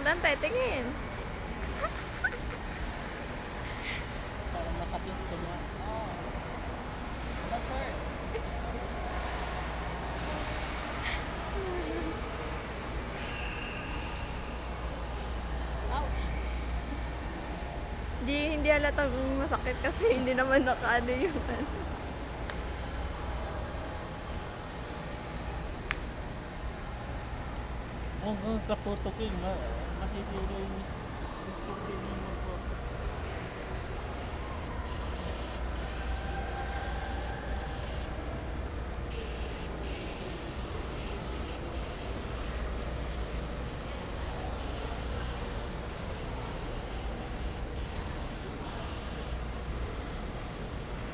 Dante, tingin. Parang masakit ko niya. Oh, that's hurt. Ouch. Hindi halatang masakit kasi hindi naman nakaano yung ano. Kung katutok yun, masisira yung discontinue mo po.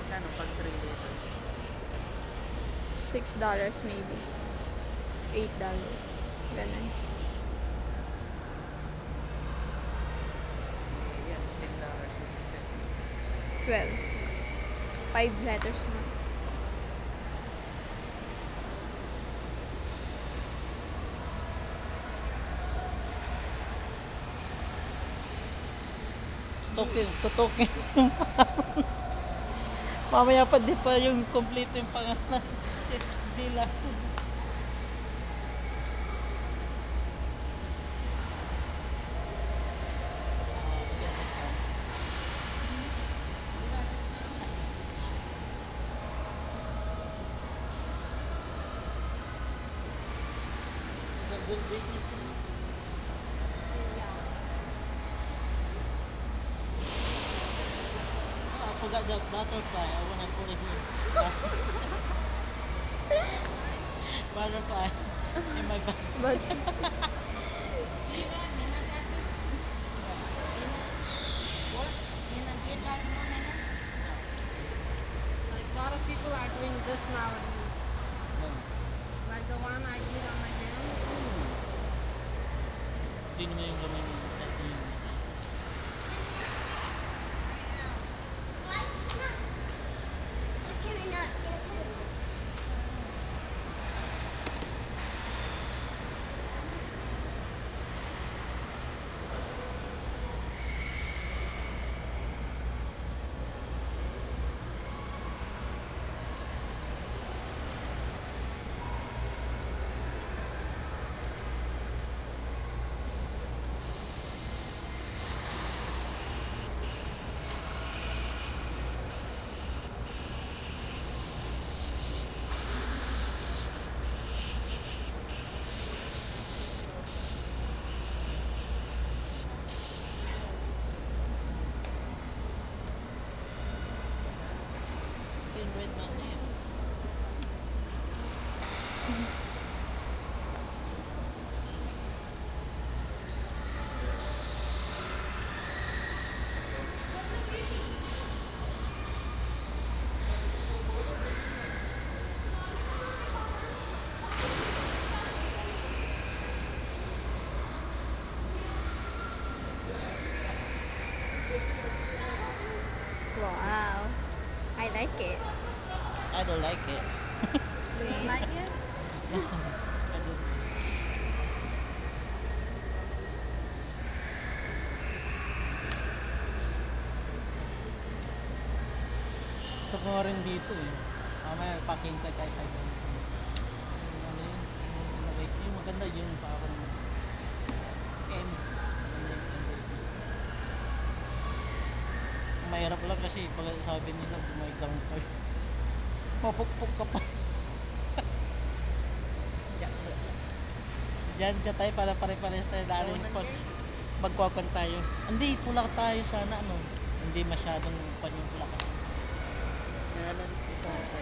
Kano pag 3 liters? $6 maybe. $8. Ganun. Yan, $10 yung 12. 5 letters na. Tutukin yung mamaya pa di pa yung complete yung pangalan. Di lang. It's a good business to me. Oh, I forgot the butterfly. I wanna put it here. Butterfly in my bag. But, Like a lot of people are doing this nowadays. Like the one I did on my hands. Tingnan mo yung gamay niya. Yung red na ano yun. wow. I like it. I don't like it. Same. Like it? I don't. Gusto ko nga rin dito eh. Mamaya paking ka kahit tayo. Yung ano yun, yung ilagay ko. Yung maganda yun parang M. Maganda yung M. Mahirap lang kasi pag sabi nila may ground card. Mapukpuk ka pa. Diyan ka tayo para pare-pares tayo dali pag magkwakan tayo. Hindi, pula tayo sana ano. Hindi masyadong pan yung pula kasi. Nalan si Sara.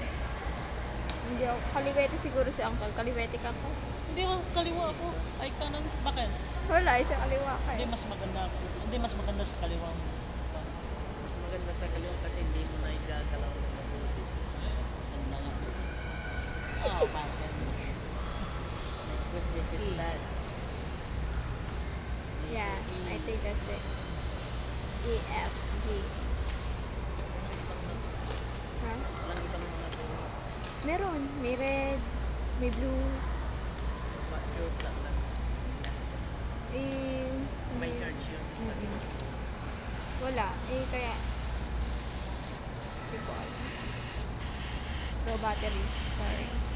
Hindi ako. Kaliwete siguro si Uncle. Kaliwete ka po. Hindi ako kaliwa ako. Ay kanan. Bakit? Wala, isa kaliwa ka Hindi eh. mas maganda ako. Hindi mas maganda sa kaliwa mo. Mas maganda sa kaliwa kasi hindi mo na igagalaw ng mabuti. Ganda nga. Oh my goodness. My goodness is that. Yeah, I think that's it. E, F, G. Walang ibang Ha? walang ibang mga turo. Meron. May red. May blue. Pure black lang. Eh, may Hindi. charge yun. Mm-mm. Wala. Eh, kaya... Hindi ko alam. Low battery. Sorry.